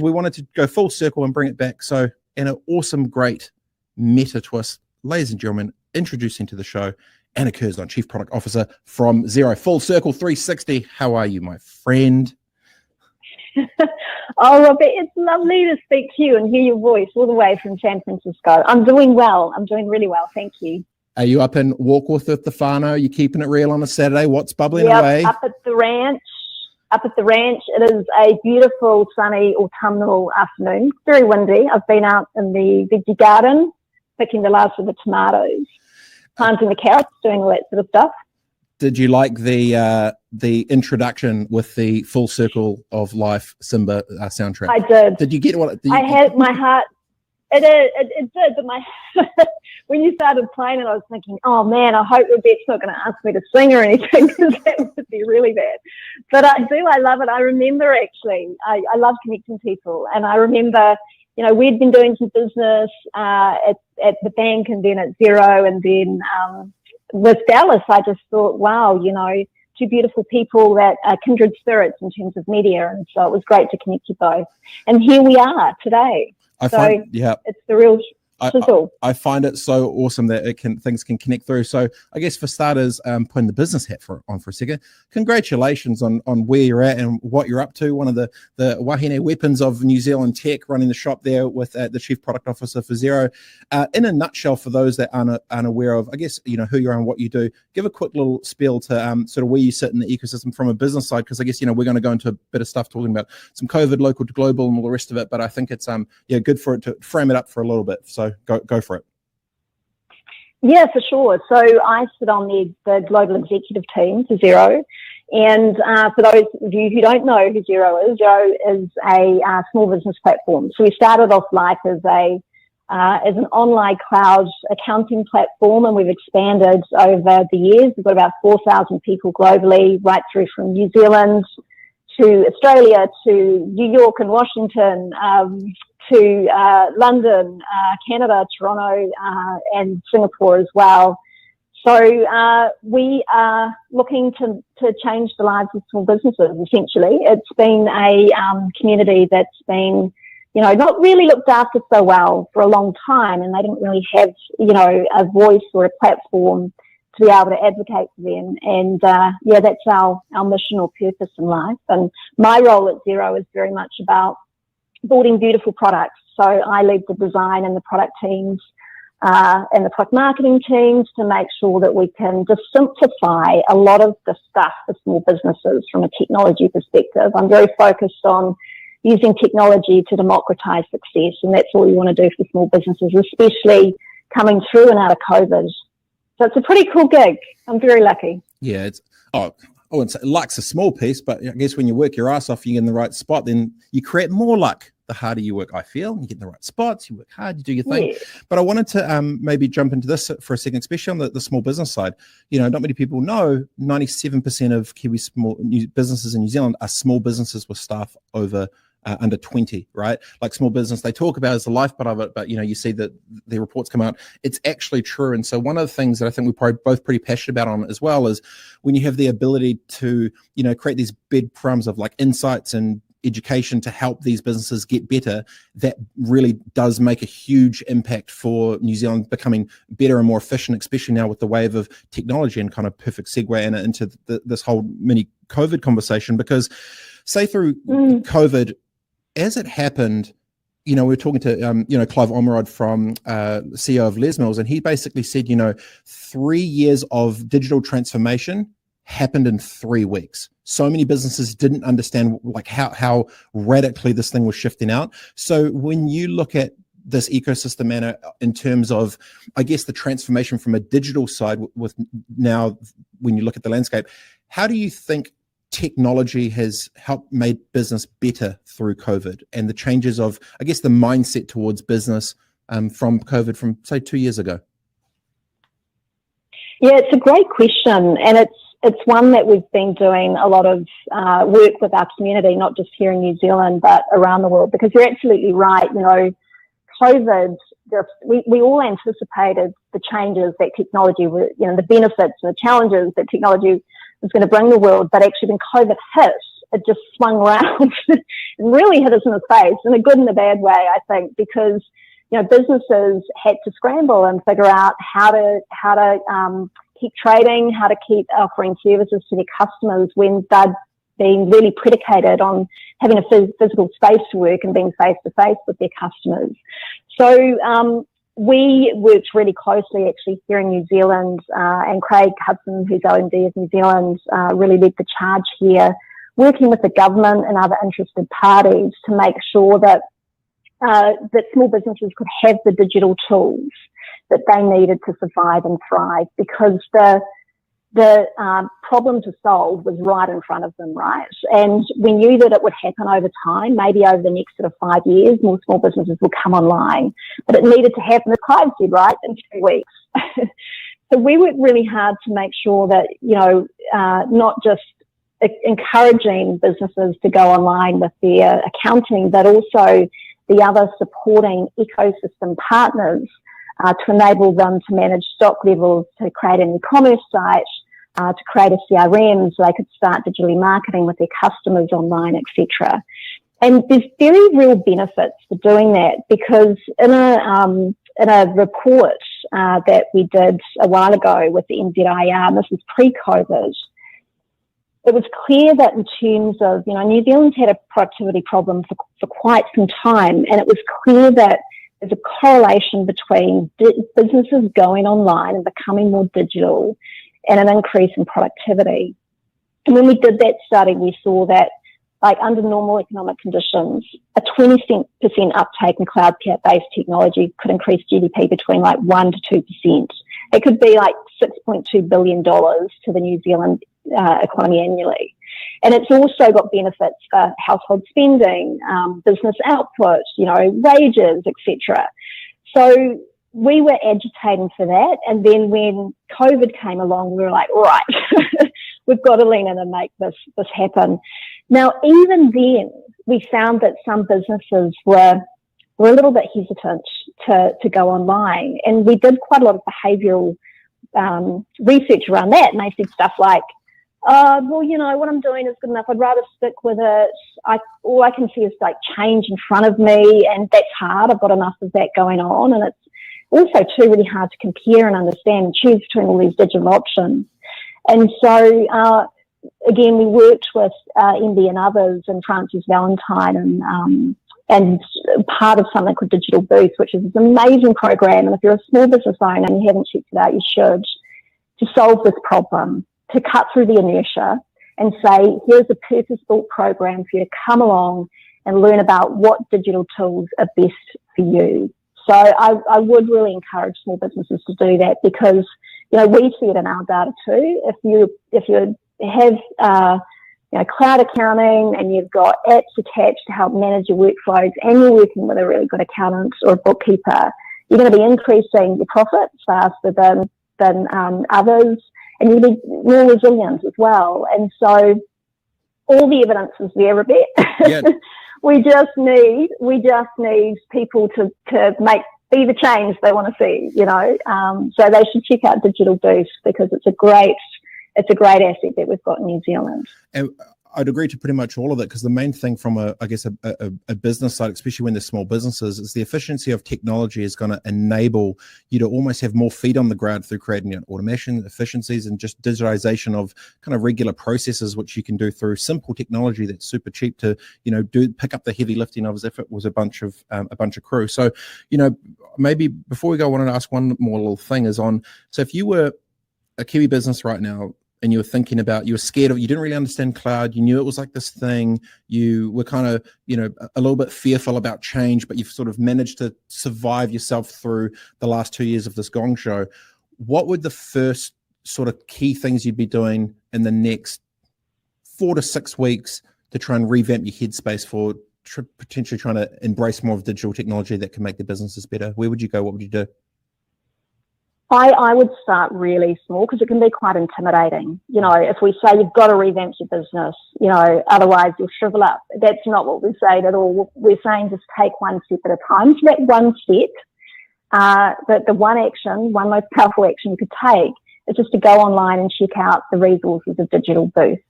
We wanted to go full circle and bring it back. So, in an awesome, great meta twist, ladies and gentlemen, introducing to the show, Anna Curzon, Chief Product Officer from Xero. Full circle 360. How are you, my friend? Oh, Robert, it's lovely to speak to you and hear your voice all the way from San Francisco. I'm doing well. I'm doing really well. Thank you. Are you up in Warkworth with the whānau? Are you keeping it real on a Saturday? What's bubbling away? Up at the ranch. It is a beautiful, sunny, autumnal afternoon. It's very windy. I've been out in the veggie garden, picking the last of the tomatoes, planting the carrots, doing all that sort of stuff. Did you like the introduction with the Full Circle of Life Simba soundtrack? I did. Did you get what? I had my heart. It did, but my when you started playing it, I was thinking, oh man, I hope Robett's not going to ask me to sing or anything, because that would be really bad. But I love it. I remember actually, I love connecting people, and I remember, we'd been doing some business at the bank, and then at Xero, and then with Dallas. I just thought, wow, two beautiful people that are kindred spirits in terms of media, and so it was great to connect you both. And here we are today. It's the real sizzle. I find it so awesome that things can connect through. So I guess for starters, putting the business hat on for a second, congratulations on where you're at and what you're up to. One of the wahine weapons of New Zealand tech, running the shop there with the Chief Product Officer for Xero. In a nutshell, for those that aren't aware of, I guess, who you are and what you do, give a quick little spiel to sort of where you sit in the ecosystem from a business side, because I guess, we're going to go into a bit of stuff talking about some COVID, local to global, and all the rest of it. But I think it's good for it to frame it up for a little bit. So go for it. Yeah, for sure. So I sit on the global executive team for Xero. And for those of you who don't know who Xero is a small business platform. So we started off life as an online cloud accounting platform, and we've expanded over the years. We've got about 4,000 people globally, right through from New Zealand to Australia to New York and Washington, to London, Canada, Toronto, and Singapore as well. So we are looking to change the lives of small businesses, essentially. It's been a community that's been, not really looked after so well for a long time, and they didn't really have, a voice or a platform to be able to advocate for them. And that's our mission or purpose in life. And my role at Xero is very much about building beautiful products. So I lead the design and the product teams and the product marketing teams to make sure that we can just simplify a lot of the stuff for small businesses from a technology perspective. I'm very focused on using technology to democratize success, and that's what we want to do for small businesses, especially coming through and out of COVID. So it's a pretty cool gig. I'm very lucky. Yeah, I wouldn't say luck's a small piece, but I guess when you work your ass off, you get in the right spot, then you create more luck. The harder you work, I feel, you get in the right spots, you work hard, you do your thing. Yeah. But I wanted to maybe jump into this for a second, especially on the small business side. Not many people know 97% of Kiwi small businesses in New Zealand are small businesses with staff over under 20, right? Like small business, they talk about as the lifeblood of it, but you see that the reports come out, it's actually true. And so one of the things that I think we're probably both pretty passionate about on it as well is when you have the ability to, create these breadcrumbs of like insights and education to help these businesses get better, that really does make a huge impact for New Zealand becoming better and more efficient, especially now with the wave of technology, and kind of perfect segue into this whole mini COVID conversation. Because say through COVID, as it happened, we were talking to, Clive Omerod from CEO of Les Mills, and he basically said, 3 years of digital transformation happened in 3 weeks. So many businesses didn't understand like how radically this thing was shifting out. So when you look at this ecosystem, Anna, in terms of, I guess, the transformation from a digital side with now, when you look at the landscape, how do you think technology has helped made business better through COVID, and the changes of, I guess, the mindset towards business from COVID from, say, 2 years ago? Yeah, it's a great question, and it's one that we've been doing a lot of work with our community, not just here in New Zealand, but around the world, because you're absolutely right. COVID, we all anticipated the changes that technology the benefits and the challenges that technology was going to bring the world, but actually when COVID hit, it just swung around and really hit us in the face in a good and a bad way, I think, because businesses had to scramble and figure out how to keep trading, how to keep offering services to their customers when they'd been really predicated on having a physical space to work and being face to face with their customers. So we worked really closely actually here in New Zealand, and Craig Hudson, who's OMD of New Zealand, really led the charge here, working with the government and other interested parties to make sure that small businesses could have the digital tools that they needed to survive and thrive, because the problem to solve was right in front of them, right? And we knew that it would happen over time, maybe over the next sort of 5 years, more small businesses will come online, but it needed to happen, as Clive said, right, in 2 weeks. So we worked really hard to make sure that, not just encouraging businesses to go online with their accounting, but also the other supporting ecosystem partners to enable them to manage stock levels, to create an e-commerce site, to create a CRM so they could start digitally marketing with their customers online, etc. And there's very real benefits for doing that, because in a report that we did a while ago with the NZIR, and this was pre-COVID, it was clear that in terms of, New Zealand's had a productivity problem for quite some time, and it was clear that there's a correlation between businesses going online and becoming more digital and an increase in productivity. And when we did that study, we saw that, like, under normal economic conditions, a 20% uptake in cloud-based technology could increase GDP between 1 to 2%. It could be like $6.2 billion to the New Zealand economy annually. And it's also got benefits for household spending, business output, wages, etc. So we were agitating for that. And then when COVID came along, we were like, right, we've got to lean in and make this happen. Now, even then, we found that some businesses were a little bit hesitant to go online. And we did quite a lot of behavioural research around that. And they said stuff like, what I'm doing is good enough. I'd rather stick with it. All I can see is change in front of me, and that's hard. I've got enough of that going on. And it's also too really hard to compare and understand and choose between all these digital options. And so, again, we worked with MB and others, and Francis Valentine, and part of something called Digital Boost, which is an amazing program. And if you're a small business owner and you haven't checked it out, you should, to solve this problem, to cut through the inertia and say, here's a purpose-built program for you to come along and learn about what digital tools are best for you. So I would really encourage small businesses to do that, because, we see it in our data too. If you have cloud accounting and you've got apps attached to help manage your workflows, and you're working with a really good accountant or a bookkeeper, you're going to be increasing your profits faster than others. And you need more resilience as well. And so all the evidence is there, Robett. Yeah. we just need people to be the change they want to see, So they should check out Digital Boost, because it's a great asset that we've got in New Zealand. And I'd agree to pretty much all of it, because the main thing from a business side, especially when they're small businesses, is the efficiency of technology is going to enable you to almost have more feet on the ground through creating automation, efficiencies, and just digitization of kind of regular processes, which you can do through simple technology that's super cheap to, pick up the heavy lifting of as if it was a bunch of crew. So, maybe before we go, I wanted to ask one more little thing is on, so if you were a Kiwi business right now, and you were thinking about, you were scared of, you didn't really understand cloud, you knew it was like this thing, you were kind of, a little bit fearful about change, but you've sort of managed to survive yourself through the last 2 years of this gong show. What would the first sort of key things you'd be doing in the next 4 to 6 weeks to try and revamp your headspace for potentially trying to embrace more of digital technology that can make the businesses better? Where would you go? What would you do? I would start really small, because it can be quite intimidating. If we say you've got to revamp your business, otherwise you'll shrivel up. That's not what we're saying at all. We're saying just take one step at a time. So that one step, the one most powerful action you could take is just to go online and check out the resources of Digital Boost.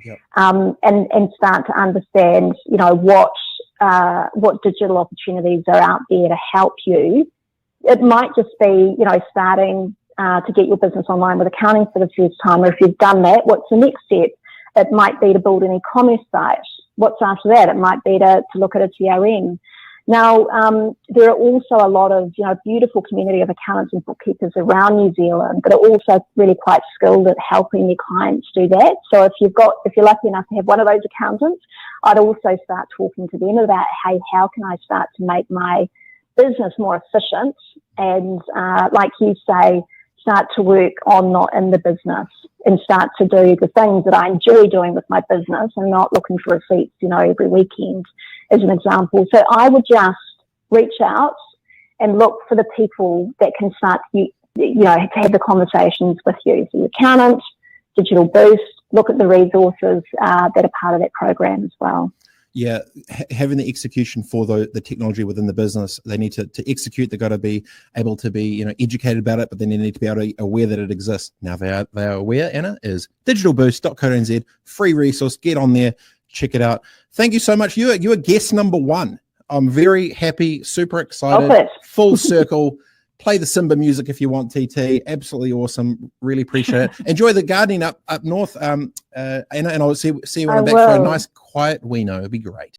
Yep. And start to understand, you know, what digital opportunities are out there to help you. It might just be, you know, starting to get your business online with accounting for the first time, or if you've done that, what's the next step? It might be to build an e-commerce site. What's after that? It might be to look at a CRM. Now, there are also a lot of, you know, beautiful community of accountants and bookkeepers around New Zealand that are also really quite skilled at helping their clients do that. So if you're lucky enough to have one of those accountants, I'd also start talking to them about, hey, how can I start to make my business more efficient? And like you say, start to work on not in the business and start to do the things that I enjoy doing with my business and not looking for receipts, you know, every weekend, as an example. So I would just reach out and look for the people that can start, you know, to have the conversations with you. So your accountant, Digital Boost, look at the resources that are part of that program as well. Yeah, having the execution for the technology within the business, they need to execute. They've got to be able to be, you know, educated about it, but then they need to be able to aware that it exists. Now they are aware. Anna, is digitalboost.co.nz, free resource. Get on there, check it out. Thank you so much. You are guest number 1. I'm very happy, super excited, full circle. Play the Simba music if you want, TT. Absolutely awesome. Really appreciate it. Enjoy the gardening up north, Anna, and I'll see you when I'm back for a nice quiet weeno. It'll be great.